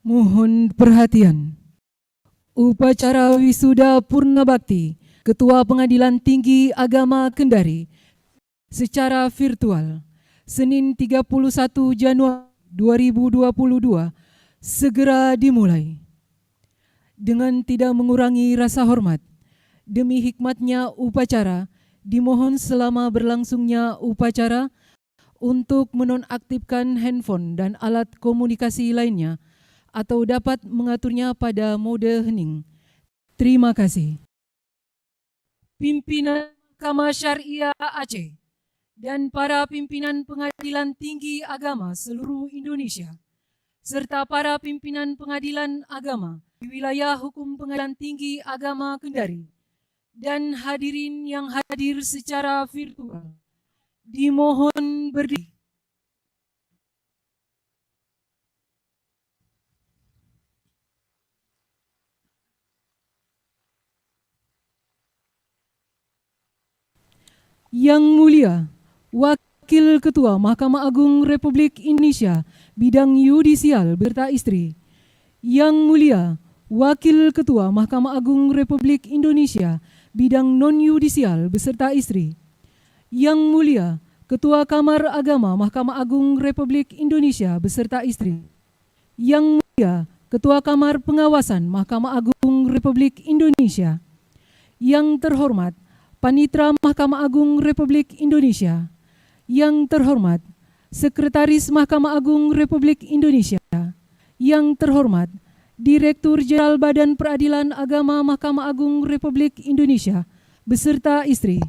Mohon perhatian. Upacara Wisuda Purna Bakti Ketua Pengadilan Tinggi Agama Kendari secara virtual Senin 31 Januari 2022 segera dimulai. Dengan tidak mengurangi rasa hormat, demi hikmatnya upacara, dimohon selama berlangsungnya upacara untuk menonaktifkan handphone dan alat komunikasi lainnya atau dapat mengaturnya pada mode hening. Terima kasih. Pimpinan Mahkamah Syariah Aceh dan para pimpinan Pengadilan Tinggi Agama seluruh Indonesia, serta para pimpinan pengadilan agama di wilayah hukum Pengadilan Tinggi Agama Kendari, dan hadirin yang hadir secara virtual, dimohon berdiri. Yang Mulia Wakil Ketua Mahkamah Agung Republik Indonesia Bidang Yudisial beserta istri, Yang Mulia Wakil Ketua Mahkamah Agung Republik Indonesia Bidang Non-Yudisial beserta istri, Yang Mulia Ketua Kamar Agama Mahkamah Agung Republik Indonesia beserta istri, Yang Mulia Ketua Kamar Pengawasan Mahkamah Agung Republik Indonesia, yang terhormat Panitra Mahkamah Agung Republik Indonesia, yang terhormat Sekretaris Mahkamah Agung Republik Indonesia, yang terhormat Direktur Jenderal Badan Peradilan Agama Mahkamah Agung Republik Indonesia beserta istri,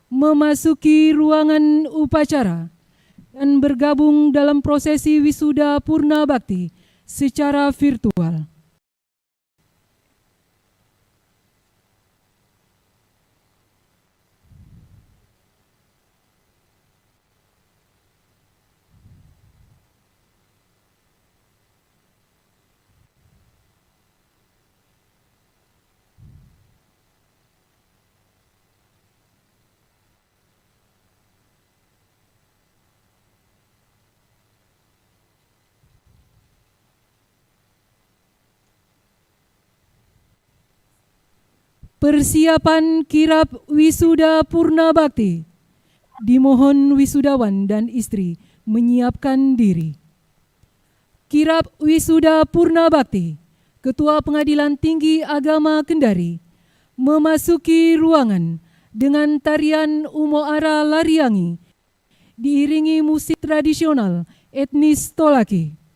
memasuki ruangan upacara dan bergabung dalam prosesi wisuda Purna Bakti secara virtual. Persiapan kirap wisuda Purna Bakti. Dimohon wisudawan dan istri menyiapkan diri. Kirap wisuda Purna Bakti Ketua Pengadilan Tinggi Agama Kendari memasuki ruangan dengan tarian Umo Ara Lariangi diiringi musik tradisional etnis Tolaki.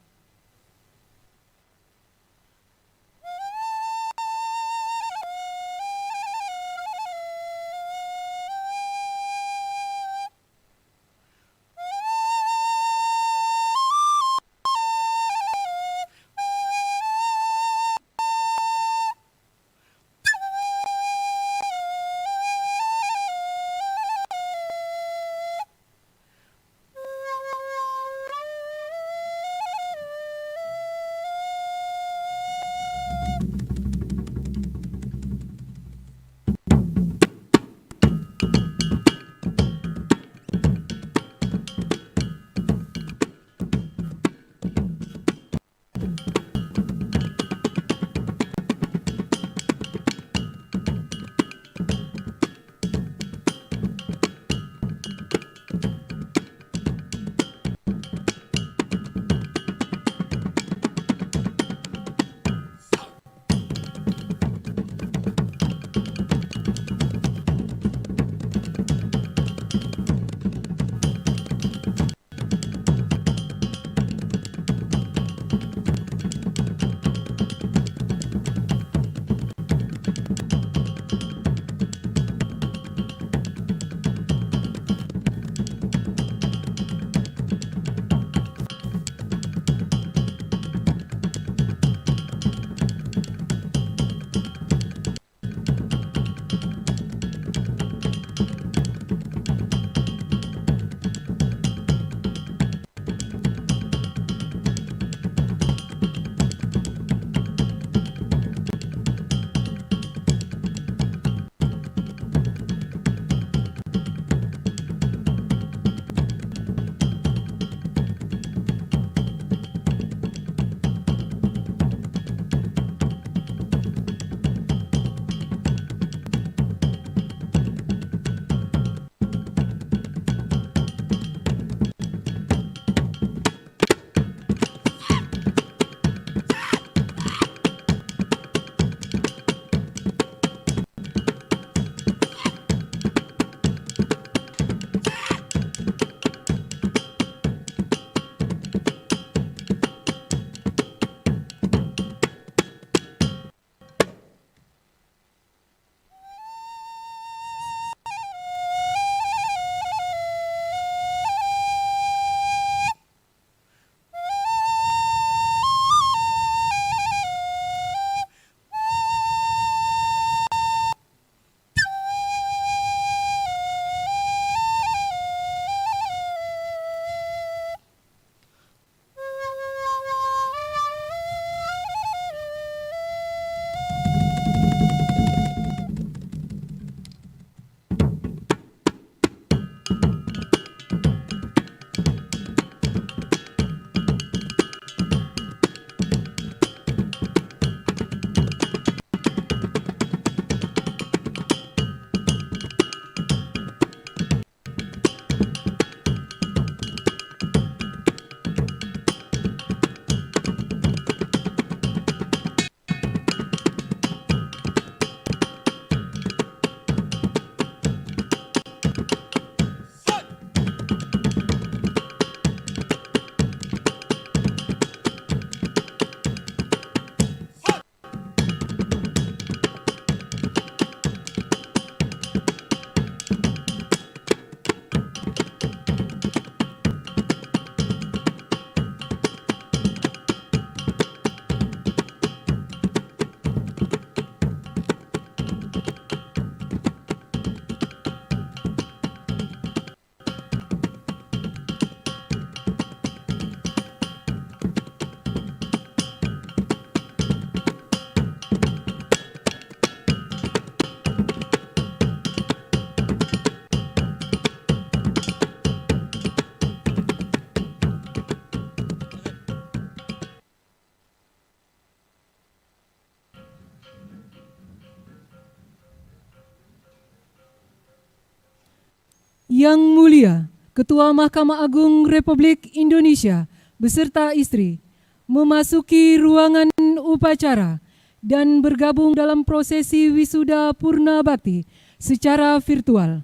Yang Mulia Ketua Mahkamah Agung Republik Indonesia beserta istri memasuki ruangan upacara dan bergabung dalam prosesi wisuda Purna Bakti secara virtual.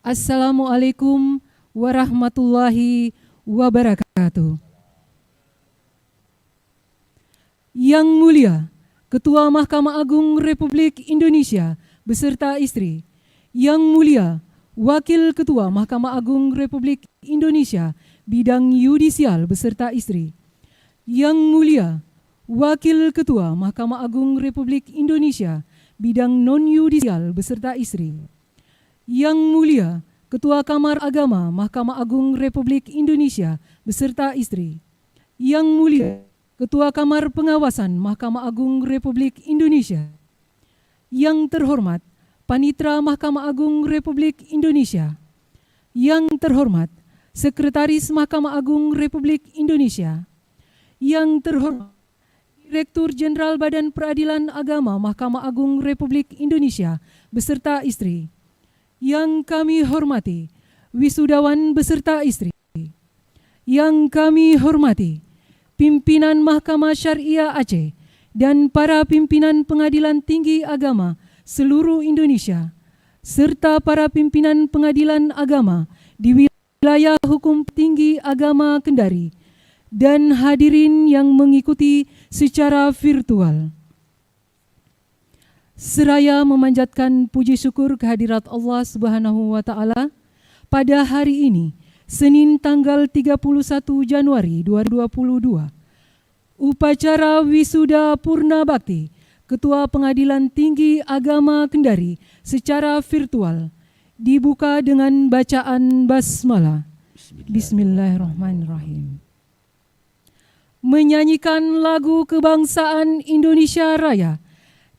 Assalamualaikum warahmatullahi wabarakatuh. Yang Mulia Ketua Mahkamah Agung Republik Indonesia beserta istri, Yang Mulia Wakil Ketua Mahkamah Agung Republik Indonesia bidang yudisial beserta istri, Yang Mulia Wakil Ketua Mahkamah Agung Republik Indonesia bidang non-yudisial beserta istri, Yang Mulia Ketua Kamar Agama Mahkamah Agung Republik Indonesia beserta istri, Yang Mulia Ketua Kamar Pengawasan Mahkamah Agung Republik Indonesia, Yang terhormat Panitra Mahkamah Agung Republik Indonesia, Yang terhormat Sekretaris Mahkamah Agung Republik Indonesia, Yang terhormat Direktur Jenderal Badan Peradilan Agama Mahkamah Agung Republik Indonesia beserta istri, yang kami hormati wisudawan beserta istri, yang kami hormati pimpinan Mahkamah Syariah Aceh dan para pimpinan Pengadilan Tinggi Agama seluruh Indonesia, serta para pimpinan Pengadilan Agama di wilayah hukum tinggi agama Kendari, dan hadirin yang mengikuti secara virtual. Seraya memanjatkan puji syukur kehadirat Allah Subhanahu wa Ta'ala, pada hari ini, Senin tanggal 31 Januari 2022, upacara wisuda Purna Bakti Ketua Pengadilan Tinggi Agama Kendari secara virtual dibuka dengan bacaan basmalah. Bismillahirrahmanirrahim. Menyanyikan lagu kebangsaan Indonesia Raya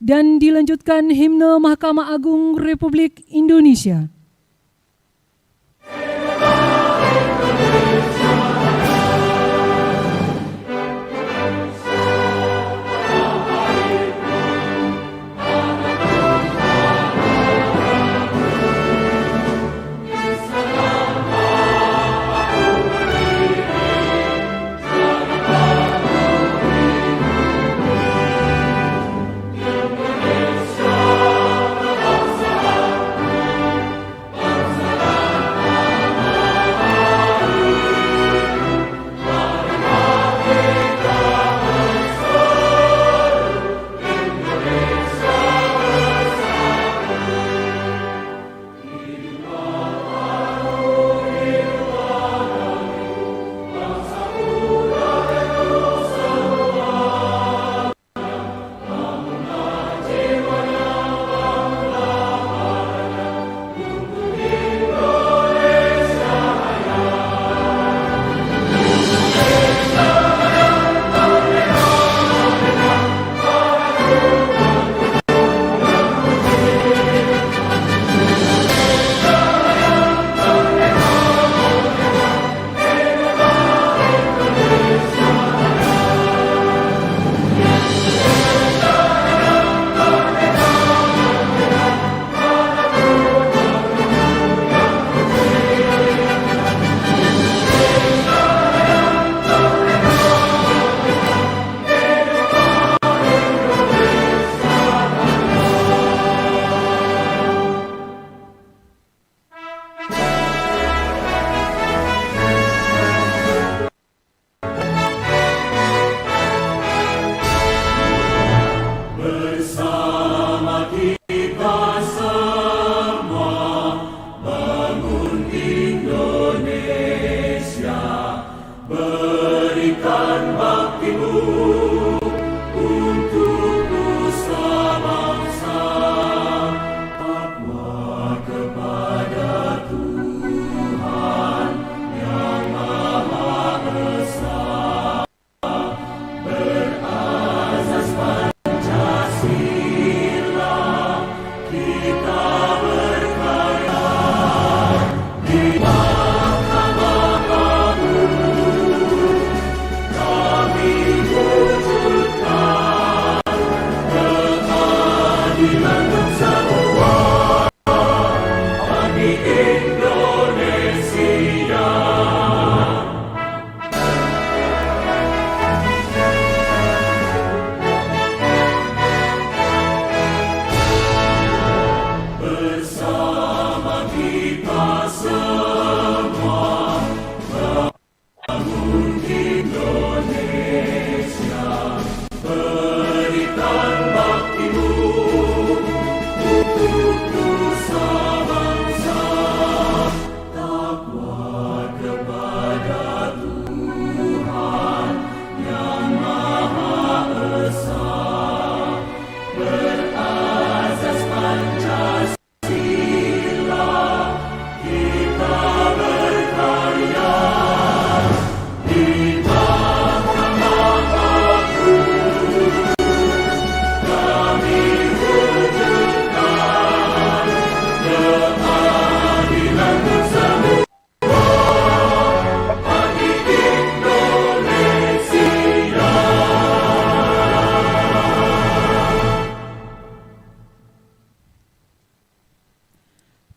dan dilanjutkan himne Mahkamah Agung Republik Indonesia.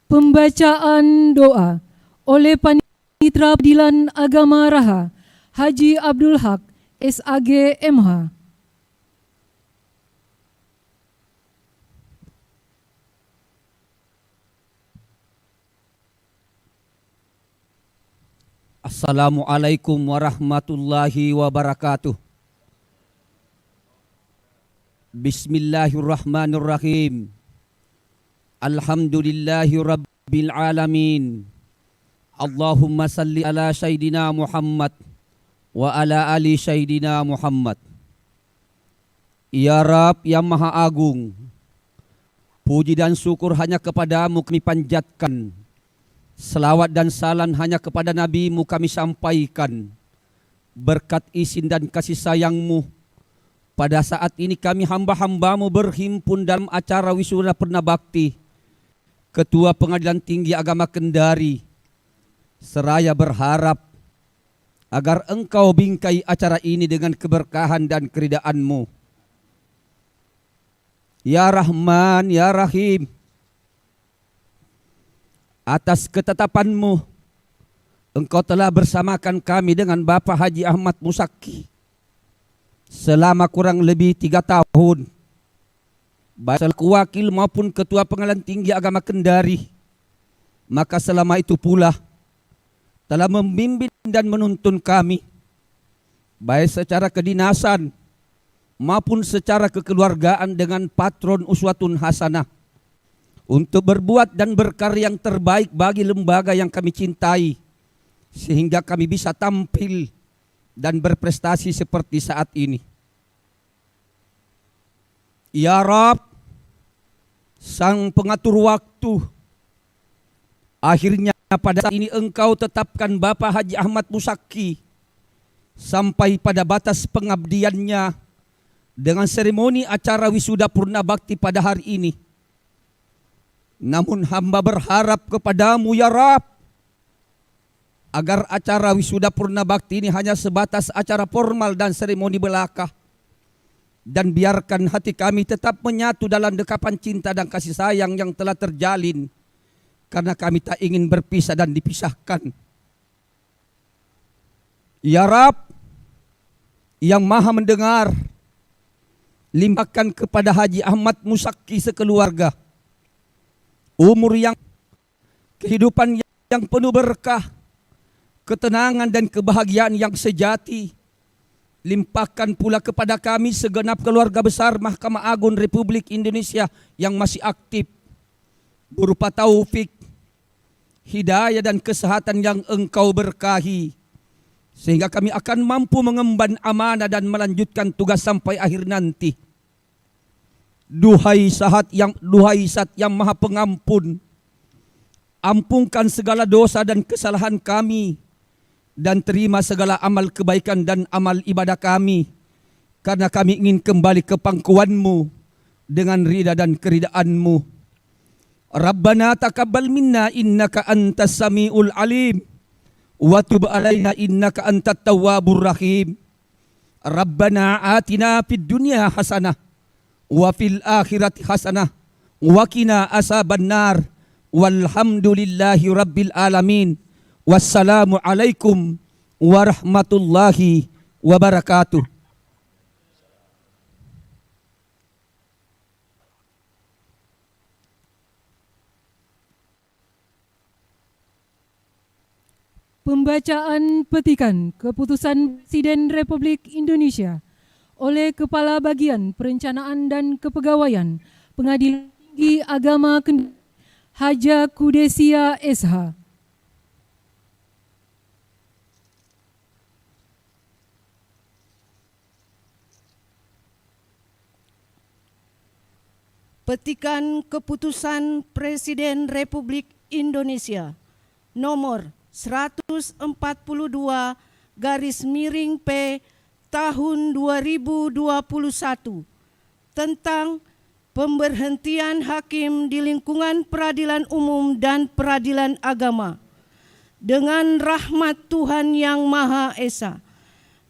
Pembacaan doa oleh Panitra Peradilan Agama Raha Haji Abdul Haq SAG MH. Assalamualaikum warahmatullahi wabarakatuh. Bismillahirrahmanirrahim. Alhamdulillahi rabbil alamin. Allahumma salli ala Sayyidina Muhammad wa ala ali Sayyidina Muhammad. Ya Rab yang Maha Agung, puji dan syukur hanya kepadamu kami panjatkan. Selawat dan salam hanya kepada Nabi-Mu kami sampaikan. Berkat izin dan kasih sayang-Mu, pada saat ini kami hamba-hamba-Mu berhimpun dalam acara wisuda Purna Bakti Ketua Pengadilan Tinggi Agama Kendari. Seraya berharap agar Engkau bingkai acara ini dengan keberkahan dan keridaan-Mu. Ya Rahman, Ya Rahim, atas ketetapan-Mu, Engkau telah bersamakan kami dengan Bapak Haji Ahmad Musaki selama kurang lebih 3 tahun. Baik selaku wakil maupun Ketua Pengadilan Tinggi Agama Kendari, maka selama itu pula telah membimbing dan menuntun kami, baik secara kedinasan maupun secara kekeluargaan dengan patron uswatun hasanah, untuk berbuat dan berkarya yang terbaik bagi lembaga yang kami cintai, sehingga kami bisa tampil dan berprestasi seperti saat ini. Ya Rab, Sang pengatur waktu, akhirnya pada saat ini Engkau tetapkan Bapak Haji Ahmad Musaki sampai pada batas pengabdiannya dengan seremoni acara wisuda Purna Bakti pada hari ini. Namun hamba berharap kepadamu ya Rab, agar acara wisuda Purna Bakti ini hanya sebatas acara formal dan seremoni belaka. Dan biarkan hati kami tetap menyatu dalam dekapan cinta dan kasih sayang yang telah terjalin, karena kami tak ingin berpisah dan dipisahkan. Ya Rab, yang Maha mendengar, limpahkan kepada Haji Ahmad Musaki sekeluarga umur yang, kehidupan yang penuh berkah, ketenangan dan kebahagiaan yang sejati. Limpahkan pula kepada kami segenap keluarga besar Mahkamah Agung Republik Indonesia yang masih aktif, berupa taufik, hidayah dan kesehatan yang Engkau berkahi, sehingga kami akan mampu mengemban amanah dan melanjutkan tugas sampai akhir nanti. Duhai Zat yang Maha Pengampun, ampunkan segala dosa dan kesalahan kami, dan terima segala amal kebaikan dan amal ibadah kami, karena kami ingin kembali ke pangkuan-Mu dengan ridha dan keridaan-Mu. Rabbana taqabbal minna innaka antas samiul alim, wa tub alaina innaka antat tawwabur rahim. Rabbana atina fid dunya hasanah wa fil akhirati hasanah wa qina azabannar. Walhamdulillahi rabbil alamin. Wassalamualaikum warahmatullahi wabarakatuh. Pembacaan petikan keputusan Presiden Republik Indonesia oleh Kepala Bagian Perencanaan dan Kepegawaian Pengadilan Tinggi Agama Kendari, Haja Kudesia SH. Petikan Keputusan Presiden Republik Indonesia nomor 142/P tahun 2021 tentang pemberhentian hakim di lingkungan peradilan umum dan peradilan agama. Dengan rahmat Tuhan Yang Maha Esa,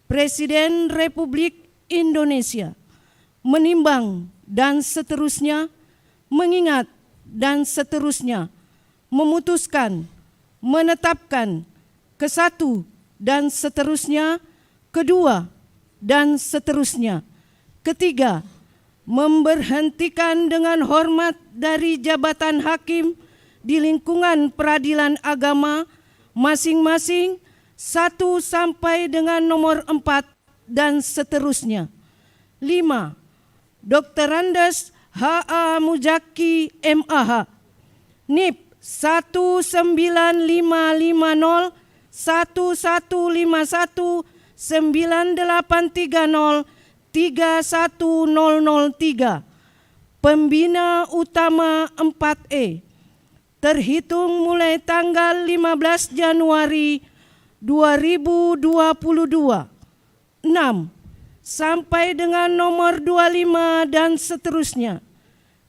Presiden Republik Indonesia menimbang dan seterusnya, mengingat dan seterusnya, memutuskan, menetapkan, kesatu dan seterusnya, kedua dan seterusnya, ketiga, memberhentikan dengan hormat dari jabatan hakim di lingkungan peradilan agama masing-masing 1 sampai dengan nomor 4 dan seterusnya. 5. Dr. Andes H.A. Muzaki MAH NIP 19550 1151 9830 31003 Pembina Utama 4E terhitung mulai tanggal 15 Januari 2022. 6. Sampai dengan nomor 25 dan seterusnya,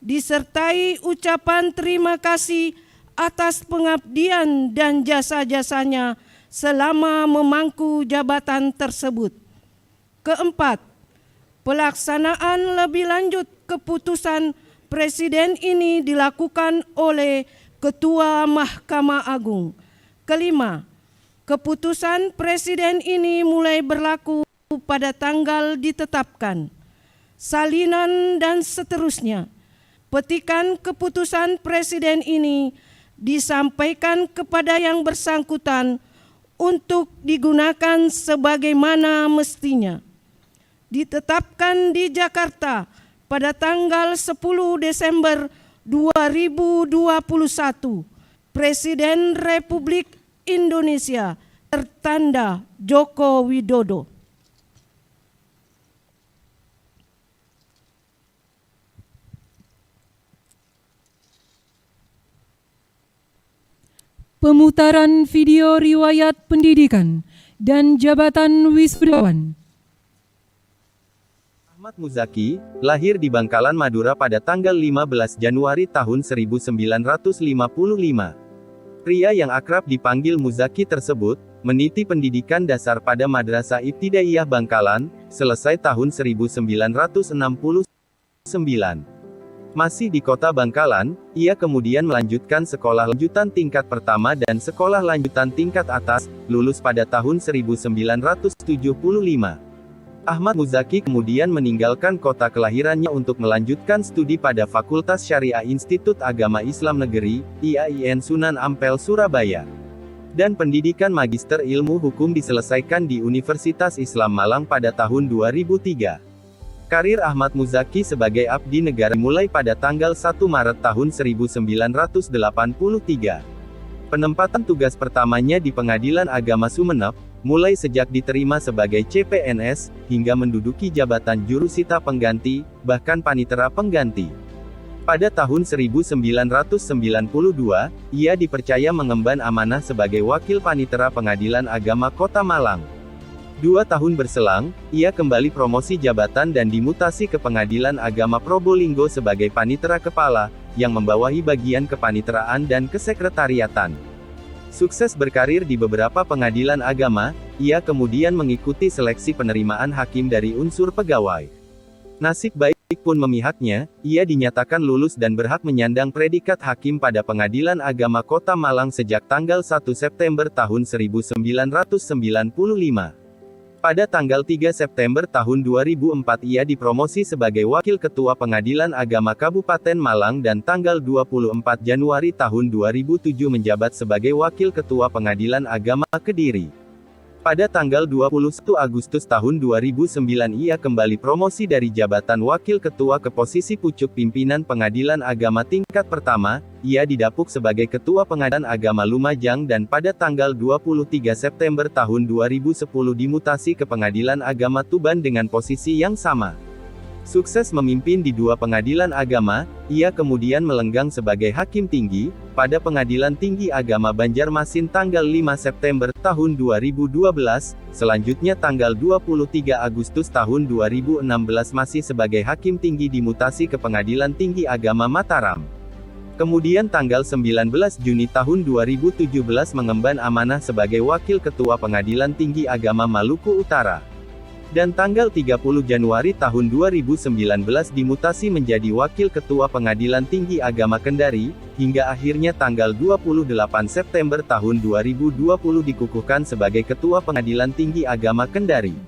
disertai ucapan terima kasih atas pengabdian dan jasa-jasanya selama memangku jabatan tersebut. Keempat, pelaksanaan lebih lanjut keputusan Presiden ini dilakukan oleh Ketua Mahkamah Agung. Kelima, keputusan Presiden ini mulai berlaku pada tanggal ditetapkan. Salinan dan seterusnya. Petikan keputusan Presiden ini disampaikan kepada yang bersangkutan untuk digunakan sebagaimana mestinya. Ditetapkan di Jakarta pada tanggal 10 Desember 2021. Presiden Republik Indonesia tertanda Joko Widodo. Pemutaran video riwayat pendidikan dan jabatan wisudawan. Ahmad Muzaki, lahir di Bangkalan, Madura pada tanggal 15 Januari tahun 1955. Pria yang akrab dipanggil Muzaki tersebut, meniti pendidikan dasar pada Madrasah Ibtidaiyah Bangkalan, selesai tahun 1969. Masih di kota Bangkalan, ia kemudian melanjutkan sekolah lanjutan tingkat pertama dan sekolah lanjutan tingkat atas, lulus pada tahun 1975. Ahmad Muzaki kemudian meninggalkan kota kelahirannya untuk melanjutkan studi pada Fakultas Syariah Institut Agama Islam Negeri, IAIN Sunan Ampel, Surabaya. Dan pendidikan Magister Ilmu Hukum diselesaikan di Universitas Islam Malang pada tahun 2003. Karir Ahmad Muzaki sebagai abdi negara mulai pada tanggal 1 Maret tahun 1983. Penempatan tugas pertamanya di Pengadilan Agama Sumeneb, mulai sejak diterima sebagai CPNS, hingga menduduki jabatan jurusita pengganti, bahkan panitera pengganti. Pada tahun 1992, ia dipercaya mengemban amanah sebagai Wakil Panitera Pengadilan Agama Kota Malang. 2 tahun berselang, ia kembali promosi jabatan dan dimutasi ke Pengadilan Agama Probolinggo sebagai Panitera Kepala, yang membawahi bagian kepaniteraan dan kesekretariatan. Sukses berkarir di beberapa pengadilan agama, ia kemudian mengikuti seleksi penerimaan hakim dari unsur pegawai. Nasib baik pun memihaknya, ia dinyatakan lulus dan berhak menyandang predikat hakim pada Pengadilan Agama Kota Malang sejak tanggal 1 September tahun 1995. Pada tanggal 3 September tahun 2004 ia dipromosi sebagai Wakil Ketua Pengadilan Agama Kabupaten Malang dan tanggal 24 Januari tahun 2007 menjabat sebagai Wakil Ketua Pengadilan Agama Kediri. Pada tanggal 21 Agustus tahun 2009 ia kembali promosi dari jabatan Wakil Ketua ke posisi Pucuk Pimpinan Pengadilan Agama tingkat pertama, ia didapuk sebagai Ketua Pengadilan Agama Lumajang dan pada tanggal 23 September tahun 2010 dimutasi ke Pengadilan Agama Tuban dengan posisi yang sama. Sukses memimpin di dua pengadilan agama, ia kemudian melenggang sebagai Hakim Tinggi, pada Pengadilan Tinggi Agama Banjarmasin tanggal 5 September tahun 2012, selanjutnya tanggal 23 Agustus tahun 2016 masih sebagai Hakim Tinggi dimutasi ke Pengadilan Tinggi Agama Mataram. Kemudian tanggal 19 Juni tahun 2017 mengemban amanah sebagai Wakil Ketua Pengadilan Tinggi Agama Maluku Utara. Dan tanggal 30 Januari tahun 2019 dimutasi menjadi Wakil Ketua Pengadilan Tinggi Agama Kendari, hingga akhirnya tanggal 28 September tahun 2020 dikukuhkan sebagai Ketua Pengadilan Tinggi Agama Kendari.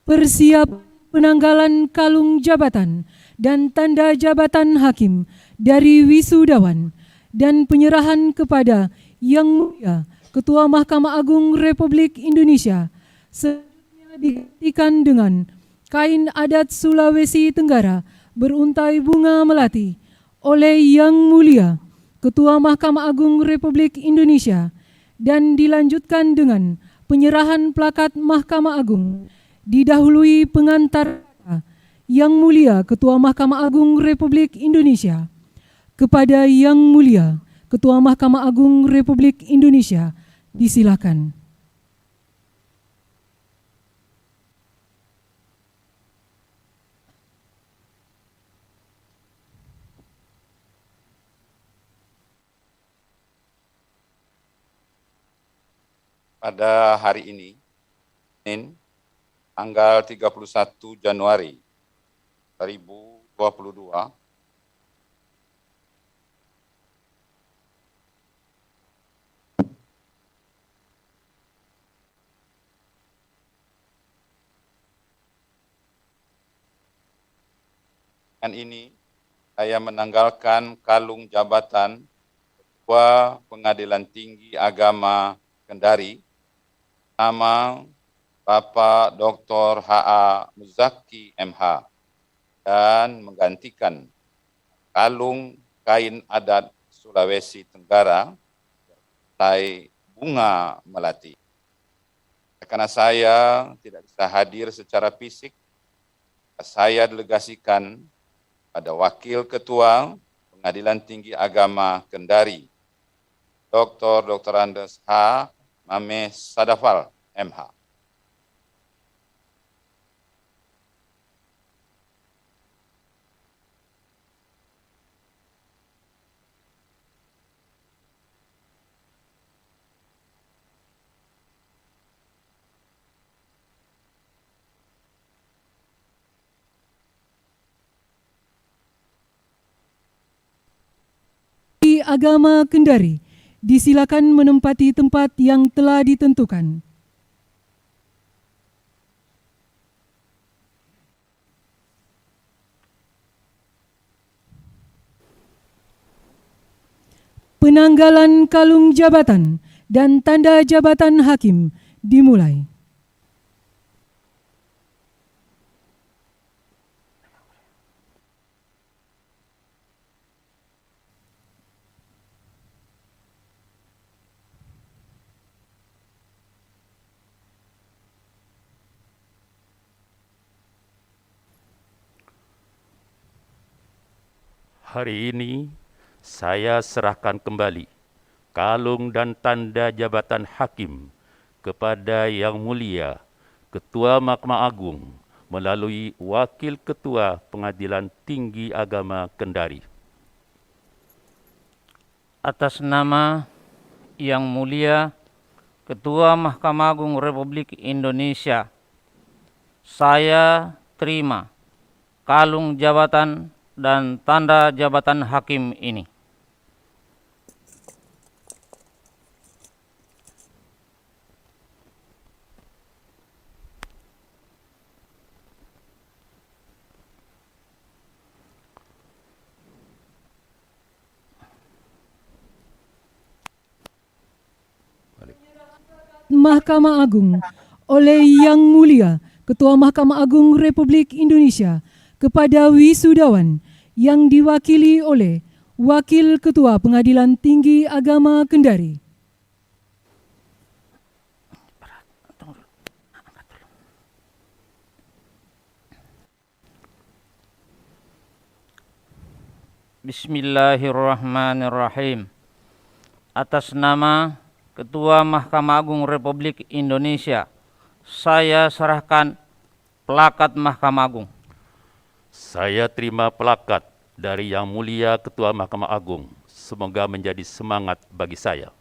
Persiap penanggalan kalung jabatan dan tanda jabatan hakim dari wisudawan dan penyerahan kepada Yang Mulia Ketua Mahkamah Agung Republik Indonesia, selanjutnya digantikan dengan kain adat Sulawesi Tenggara beruntai bunga melati oleh Yang Mulia Ketua Mahkamah Agung Republik Indonesia, dan dilanjutkan dengan penyerahan plakat Mahkamah Agung, didahului pengantar Yang Mulia Ketua Mahkamah Agung Republik Indonesia kepada Yang Mulia Ketua Mahkamah Agung Republik Indonesia. Disilakan. Pada hari ini, Senin, tanggal 31 Januari 2022, dengan ini, saya menanggalkan kalung jabatan Ketua Pengadilan Tinggi Agama Kendari, nama Bapak Dr. H.A. Muzaki MH, dan menggantikan kalung kain adat Sulawesi Tenggara, beruntai bunga melati. Karena saya tidak bisa hadir secara fisik, saya delegasikan pada Wakil Ketua Pengadilan Tinggi Agama Kendari, Dr. Andes H. Mame Sadafal, MH. Agama Kendari, disilakan menempati tempat yang telah ditentukan. Penanggalan kalung jabatan dan tanda jabatan hakim dimulai. Hari ini saya serahkan kembali kalung dan tanda jabatan hakim kepada Yang Mulia Ketua Mahkamah Agung melalui Wakil Ketua Pengadilan Tinggi Agama Kendari. Atas nama Yang Mulia Ketua Mahkamah Agung Republik Indonesia, saya terima kalung jabatan dan tanda jabatan hakim ini. Balik. Mahkamah Agung oleh Yang Mulia Ketua Mahkamah Agung Republik Indonesia kepada wisudawan yang diwakili oleh Wakil Ketua Pengadilan Tinggi Agama Kendari. Bismillahirrahmanirrahim. Atas nama Ketua Mahkamah Agung Republik Indonesia, saya serahkan plakat Mahkamah Agung. Saya terima plakat dari Yang Mulia Ketua Mahkamah Agung. Semoga menjadi semangat bagi saya.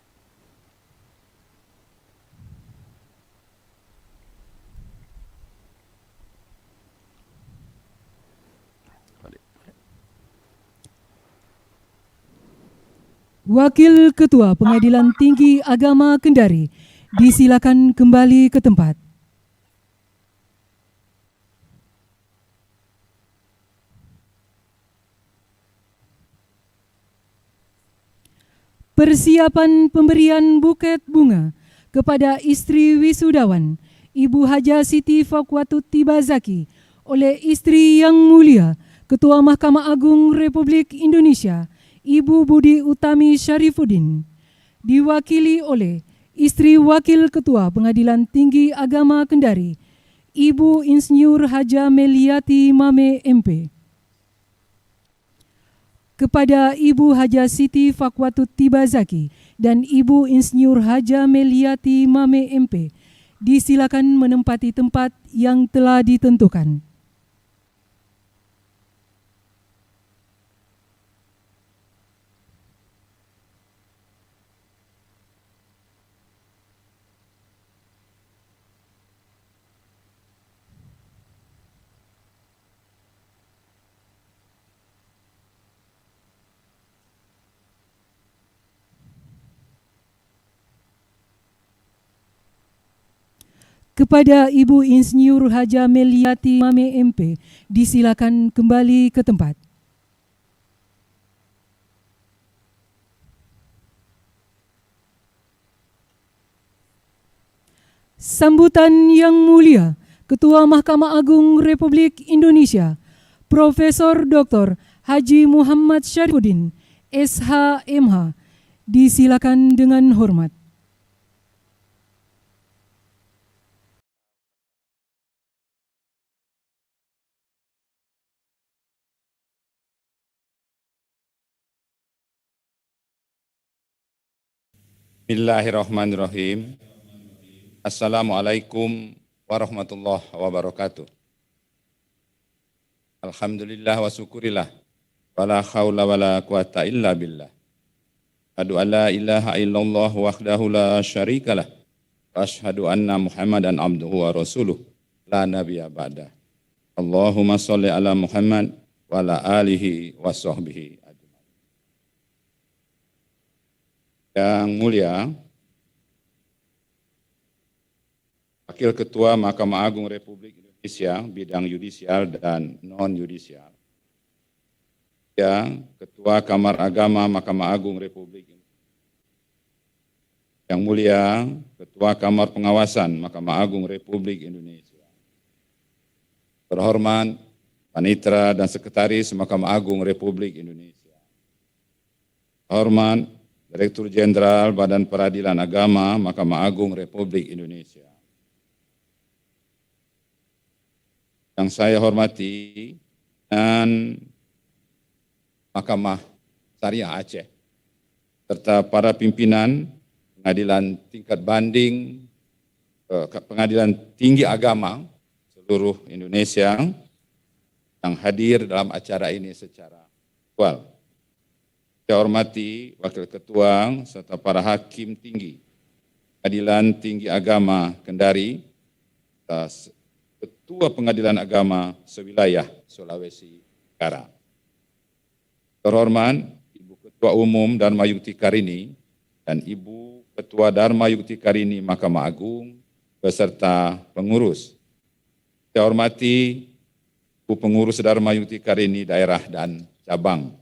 Wakil Ketua Pengadilan Tinggi Agama Kendari, disilakan kembali ke tempat. Persiapan pemberian buket bunga kepada istri wisudawan, Ibu Haja Siti Fakwatut Tibazaki, oleh istri Yang Mulia Ketua Mahkamah Agung Republik Indonesia, Ibu Budi Utami Syarifuddin, diwakili oleh istri Wakil Ketua Pengadilan Tinggi Agama Kendari, Ibu Insinyur Haja Meliati Mame MP. Kepada Ibu Haja Siti Fakwatut Tibazaki dan Ibu Insinyur Haja Meliati Mame MP, disilakan menempati tempat yang telah ditentukan. Kepada Ibu Insinyur Haja Meliati Mame MP, disilakan kembali ke tempat. Sambutan Yang Mulia Ketua Mahkamah Agung Republik Indonesia, Profesor Dr. Haji Muhammad Syarifuddin, SH.MH, disilakan dengan hormat. Bismillahirrahmanirrahim. Assalamualaikum warahmatullahi wabarakatuh. Alhamdulillah wa syukurillah. Wala haula wala quwata illa billah. Asyhadu an la ilaha illallah wahdahu la syarikalah. Wa asyhadu anna Muhammadan abduhu wa rasuluh. La nabiyya ba'dah. Allahumma sholli ala Muhammad wa ala alihi wa sahbihi. Yang mulia, Wakil Ketua Mahkamah Agung Republik Indonesia, bidang yudisial dan non-yudisial. Yang Ketua Kamar Agama Mahkamah Agung Republik Indonesia. Yang mulia, Ketua Kamar Pengawasan Mahkamah Agung Republik Indonesia. Terhormat Panitera dan Sekretaris Mahkamah Agung Republik Indonesia. Hormat Direktur Jenderal Badan Peradilan Agama Mahkamah Agung Republik Indonesia. Yang saya hormati dan Mahkamah Syariah Aceh, serta para pimpinan Pengadilan Tingkat Banding, Pengadilan Tinggi Agama seluruh Indonesia yang hadir dalam acara ini secara virtual. Saya hormati Wakil Ketua serta para Hakim Tinggi Pengadilan Tinggi Agama Kendari, Ketua Pengadilan Agama Sewilayah Sulawesi Tenggara. Terhormat Ibu Ketua Umum Dharma Yukti Karini dan Ibu Ketua Dharma Yukti Karini Mahkamah Agung beserta pengurus. Saya hormati Ibu Pengurus Dharma Yukti Karini daerah dan cabang.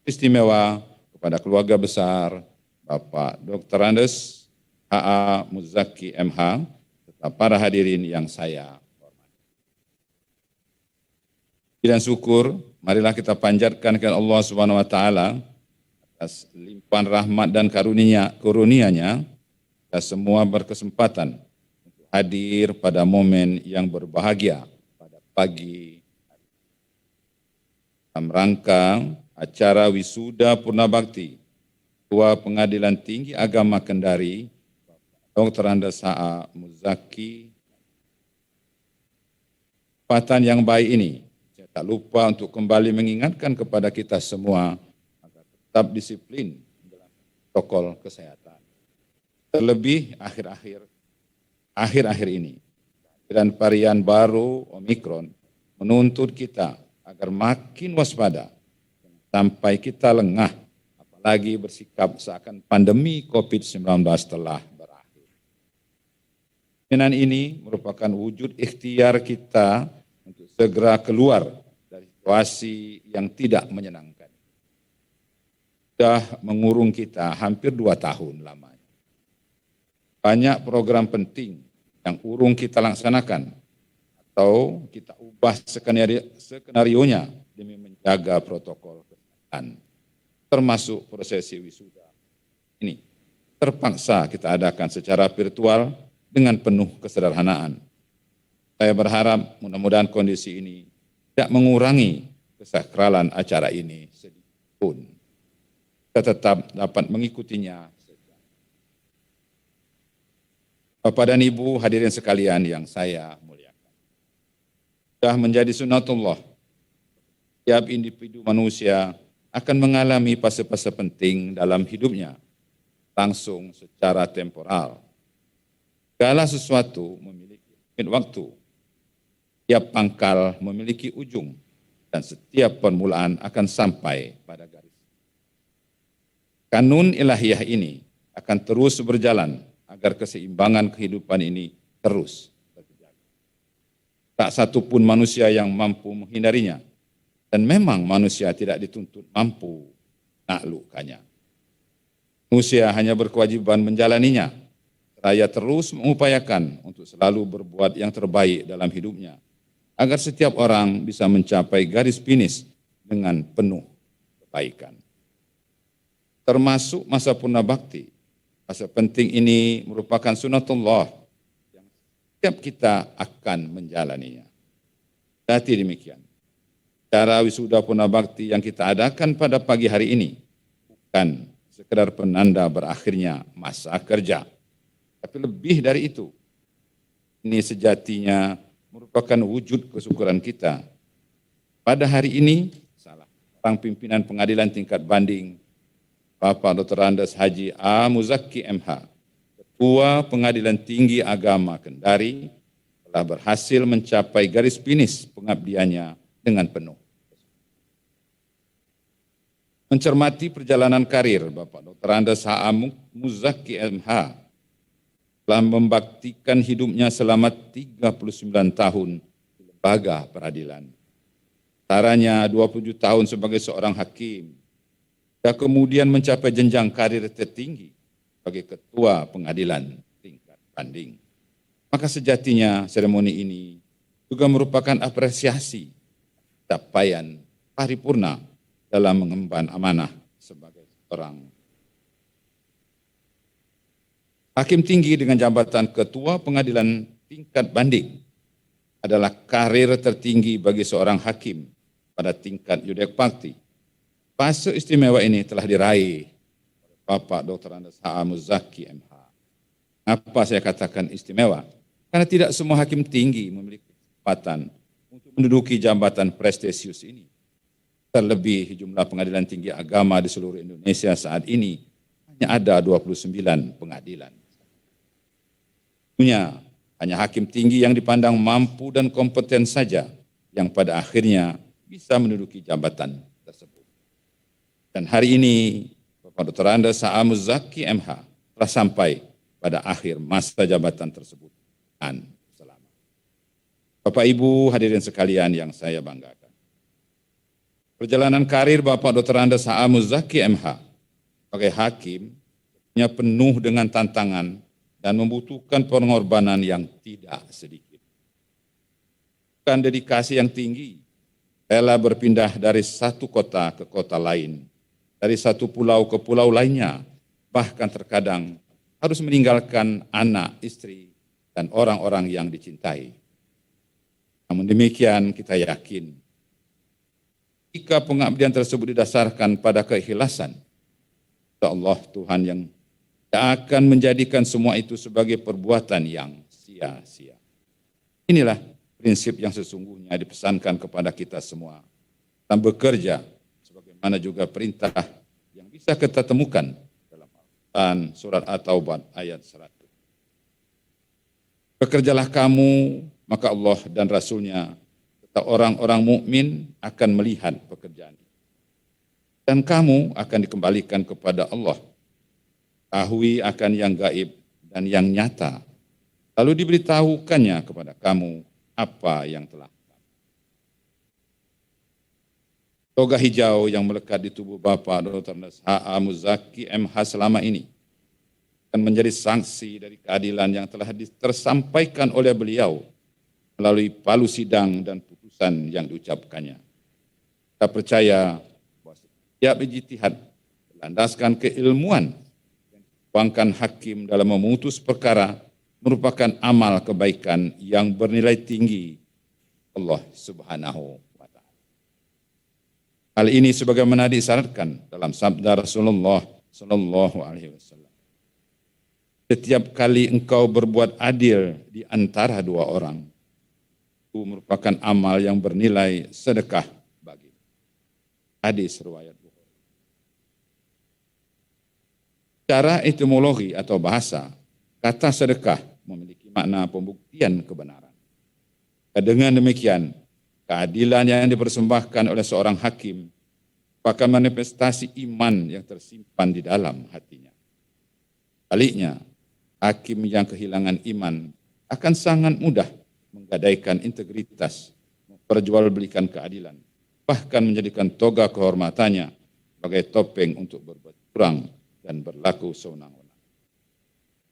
Istimewa kepada keluarga besar Bapak Dr. Andes HA Muzaki MH, serta para hadirin yang saya hormati. Dan syukur, marilah kita panjatkan kepada Allah Subhanahu wa taala atas limpahan rahmat dan karunia-Nya, kita semua berkesempatan untuk hadir pada momen yang berbahagia pada pagi hari. Dalam rangka acara wisuda Purnabakti Ketua Pengadilan Tinggi Agama Kendari, Dr. Andes HA Muzaki. Kesempatan yang baik ini, saya tak lupa untuk kembali mengingatkan kepada kita semua agar tetap disiplin dalam protokol kesehatan. Terlebih akhir-akhir ini, dan varian baru Omikron menuntut kita agar makin waspada sampai kita lengah, apalagi bersikap seakan pandemi COVID-19 telah berakhir. Keinginan ini merupakan wujud ikhtiar kita untuk segera keluar dari situasi yang tidak menyenangkan. Sudah mengurung kita hampir 2 tahun lamanya. Banyak program penting yang urung kita laksanakan atau kita ubah skenario-nya demi menjaga protokol kesehatan, termasuk prosesi wisuda ini terpaksa kita adakan secara virtual dengan penuh kesederhanaan. Saya berharap mudah-mudahan kondisi ini tidak mengurangi kesakralan acara ini sedikit pun. Kita tetap dapat mengikutinya. Bapak dan Ibu hadirin sekalian yang saya muliakan. Sudah menjadi sunatullah, setiap individu manusia akan mengalami fase-fase penting dalam hidupnya, langsung secara temporal. Segala sesuatu memiliki waktu, setiap pangkal memiliki ujung, dan setiap permulaan akan sampai pada garis. Kanun ilahiyah ini akan terus berjalan agar keseimbangan kehidupan ini terus terjaga. Tak satu pun manusia yang mampu menghindarinya, dan memang manusia tidak dituntut mampu menaklukkannya. Manusia hanya berkewajiban menjalaninya, seraya terus mengupayakan untuk selalu berbuat yang terbaik dalam hidupnya, agar setiap orang bisa mencapai garis finish dengan penuh kebaikan. Termasuk masa Purnabakti, masa penting ini merupakan sunatullah yang setiap kita akan menjalaninya. Berarti demikian, cara wisuda Purnabakti yang kita adakan pada pagi hari ini bukan sekedar penanda berakhirnya masa kerja, tapi lebih dari itu. Ini sejatinya merupakan wujud kesyukuran kita. Pada hari ini, salah seorang pimpinan pengadilan tingkat banding, Bapak Dr. Andes Haji A. Muzaki MH, Ketua Pengadilan Tinggi Agama Kendari, telah berhasil mencapai garis finish pengabdiannya dengan penuh. Mencermati perjalanan karir Bapak Dr. Andes H.A. Muzaki MH, telah membaktikan hidupnya selama 39 tahun di lembaga peradilan. Antaranya 27 tahun sebagai seorang hakim, dan kemudian mencapai jenjang karir tertinggi sebagai ketua pengadilan tingkat banding. Maka sejatinya seremoni ini juga merupakan apresiasi capaian paripurna dalam mengemban amanah sebagai seorang hakim tinggi dengan jabatan ketua pengadilan tingkat banding. Adalah karir tertinggi bagi seorang hakim pada tingkat yudek fakti. Fase istimewa ini telah diraih oleh Bapak Dr. Andes H.A. Muzaki MH. Apa saya katakan istimewa? Karena tidak semua hakim tinggi memiliki kesempatan untuk menduduki jabatan prestisius ini. Terlebih jumlah pengadilan tinggi agama di seluruh Indonesia saat ini hanya ada 29 pengadilan. Hanya hakim tinggi yang dipandang mampu dan kompeten saja yang pada akhirnya bisa menduduki jabatan tersebut. Dan hari ini Bapak Dr. Andes H.A. Muzaki MH telah sampai pada akhir masa jabatan tersebut dan selamat. Bapak Ibu hadirin sekalian yang saya banggakan. Perjalanan karir Bapak Dr. Andes H.A. Muzaki MH sebagai hakim penuh dengan tantangan dan membutuhkan pengorbanan yang tidak sedikit. Bukan dedikasi yang tinggi, rela berpindah dari satu kota ke kota lain, dari satu pulau ke pulau lainnya, bahkan terkadang harus meninggalkan anak, istri, dan orang-orang yang dicintai. Namun demikian kita yakin, jika pengabdian tersebut didasarkan pada keikhlasan, Allah Tuhan yang akan menjadikan semua itu sebagai perbuatan yang sia-sia. Inilah prinsip yang sesungguhnya dipesankan kepada kita semua. Dan bekerja sebagaimana juga perintah yang bisa kita temukan dalam Al-Quran surat At-Taubah ayat 100. Bekerjalah kamu, maka Allah dan Rasul-Nya serta orang-orang mukmin akan melihat pekerjaan itu. Dan kamu akan dikembalikan kepada Allah. Ketahui akan yang gaib dan yang nyata. Lalu diberitahukannya kepada kamu apa yang telah. Toga hijau yang melekat di tubuh Bapak Dr. H.A. Muzaki MH selama ini akan menjadi sanksi dari keadilan yang telah tersampaikan oleh beliau melalui palu sidang dan putusan yang diucapkannya. Kita percaya bahwa setiap ijtihad berlandaskan keilmuan yang dikembangkan hakim dalam memutus perkara merupakan amal kebaikan yang bernilai tinggi Allah Subhanahu wa Ta'ala. Hal ini sebagaimana disyaratkan dalam sabda Rasulullah Sallallahu Alaihi Wasallam. Setiap kali engkau berbuat adil di antara dua orang, itu merupakan amal yang bernilai sedekah bagi. Hadis riwayat Bukhari. Secara etimologi atau bahasa, kata sedekah memiliki makna pembuktian kebenaran. Dengan demikian, keadilan yang dipersembahkan oleh seorang hakim merupakan manifestasi iman yang tersimpan di dalam hatinya. Baliknya, hakim yang kehilangan iman akan sangat mudah menggadaikan integritas, memperjualbelikan keadilan, bahkan menjadikan toga kehormatannya sebagai topeng untuk berbuat curang dan berlaku sewenang-wenang.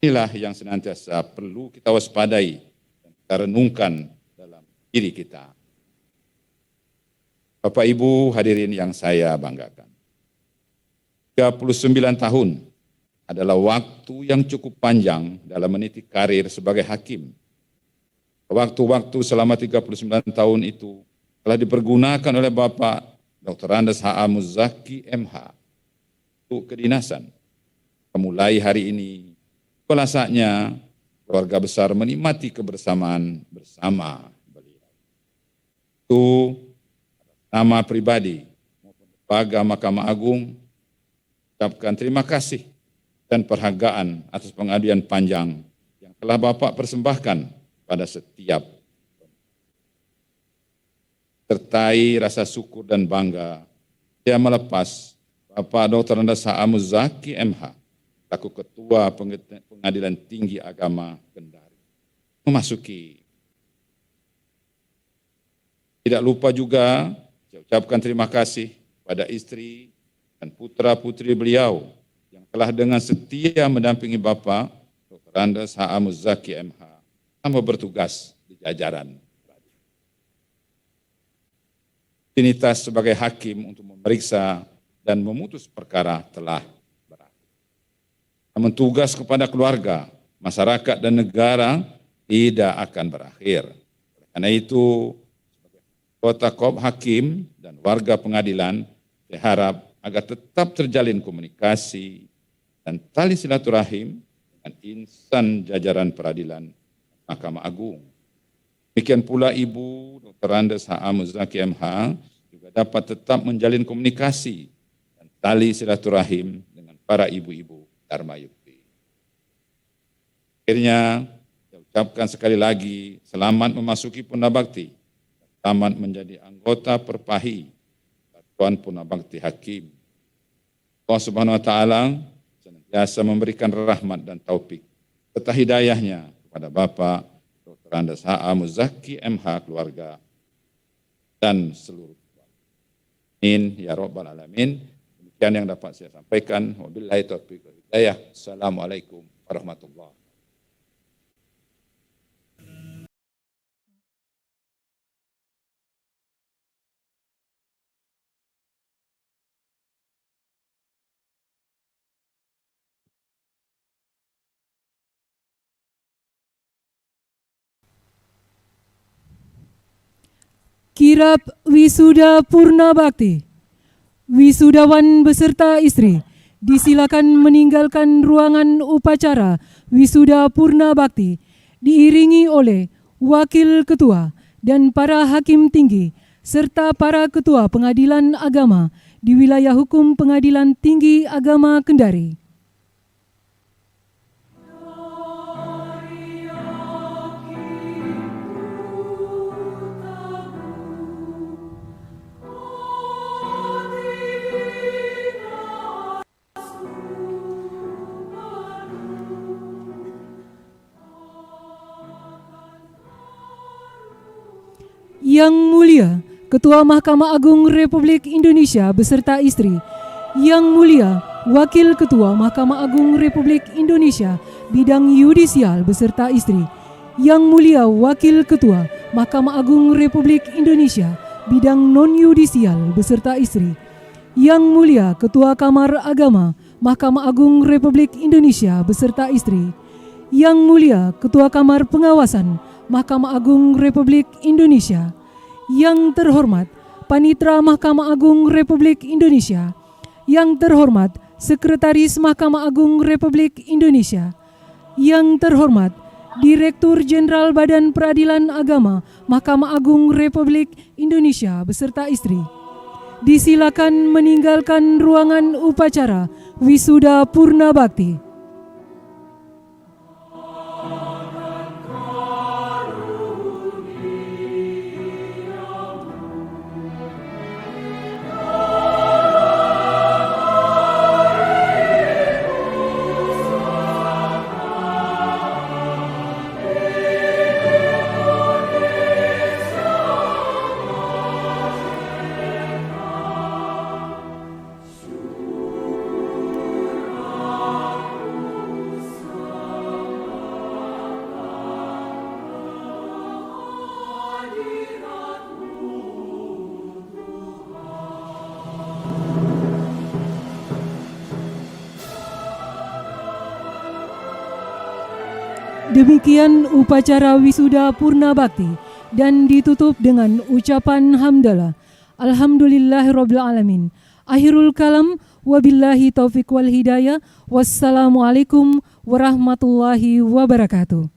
Inilah yang senantiasa perlu kita waspadai dan kita renungkan dalam diri kita. Bapak Ibu hadirin yang saya banggakan. 39 tahun adalah waktu yang cukup panjang dalam meniti karir sebagai hakim. Waktu-waktu selama 39 tahun itu telah dipergunakan oleh Bapak Dr. Andes H.A. Muzaki MH untuk kedinasan. Mulai hari ini, saatnya keluarga besar menikmati kebersamaan bersama beliau. Itu nama pribadi maupun lembaga Mahkamah Agung ucapkan terima kasih dan penghargaan atas pengabdian panjang yang telah Bapak persembahkan pada setiap. Sertai rasa syukur dan bangga, saya melepas Bapak Dr. Andes H.A. Muzaki MH, selaku Ketua Pengadilan Tinggi Agama Kendari, memasuki. Tidak lupa juga saya ucapkan terima kasih pada istri dan putra-putri beliau yang telah dengan setia mendampingi Bapak Dr. Andes H.A. Muzaki MH selama bertugas di jajaran. Rutinitas sebagai hakim untuk memeriksa dan memutus perkara telah berakhir. Namun tugas kepada keluarga, masyarakat dan negara tidak akan berakhir. Karena itu, Kota Kop Hakim dan warga pengadilan berharap agar tetap terjalin komunikasi dan tali silaturahim dengan insan jajaran peradilan Mahkamah Agung. Demikian pula Ibu Dr. Andes H.A. Muzaki MH juga dapat tetap menjalin komunikasi dan tali silaturahim dengan para ibu-ibu Dharma Yukti. Akhirnya, saya ucapkan sekali lagi selamat memasuki Purnabakti. Selamat menjadi anggota Perpahi Satuan Purnabakti Hakim. Allah Subhanahu wa Ta'ala senantiasa memberikan rahmat dan taufik serta hidayahnya kepada Bapak Dr. Andes H.A. Muzaki MH keluarga dan seluruh keluarga. Amin ya rabbal alamin. Demikian yang dapat saya sampaikan. Wabillahi taufiq wal hidayah. Assalamualaikum warahmatullahi wabarakatuh. Kirap Wisuda Purna Bakti. Wisudawan beserta istri disilakan meninggalkan ruangan upacara Wisuda Purna Bakti diiringi oleh Wakil Ketua dan para Hakim Tinggi serta para Ketua Pengadilan Agama di wilayah hukum Pengadilan Tinggi Agama Kendari. Yang Mulia Ketua Mahkamah Agung Republik Indonesia beserta istri, Yang Mulia Wakil Ketua Mahkamah Agung Republik Indonesia bidang yudisial beserta istri, Yang Mulia Wakil Ketua Mahkamah Agung Republik Indonesia bidang non-yudisial beserta istri, Yang Mulia Ketua Kamar Agama Mahkamah Agung Republik Indonesia beserta istri, Yang Mulia Ketua Kamar Pengawasan Mahkamah Agung Republik Indonesia, yang terhormat Panitera Mahkamah Agung Republik Indonesia, yang terhormat Sekretaris Mahkamah Agung Republik Indonesia, yang terhormat Direktur Jenderal Badan Peradilan Agama Mahkamah Agung Republik Indonesia beserta istri, disilakan meninggalkan ruangan upacara Wisuda Purna Bakti. Demikian upacara Wisuda Purna Bakti dan ditutup dengan ucapan hamdalah. Alhamdulillahirabbil alamin. Akhirul kalam wabillahi taufiq wal hidayah. Wassalamualaikum warahmatullahi wabarakatuh.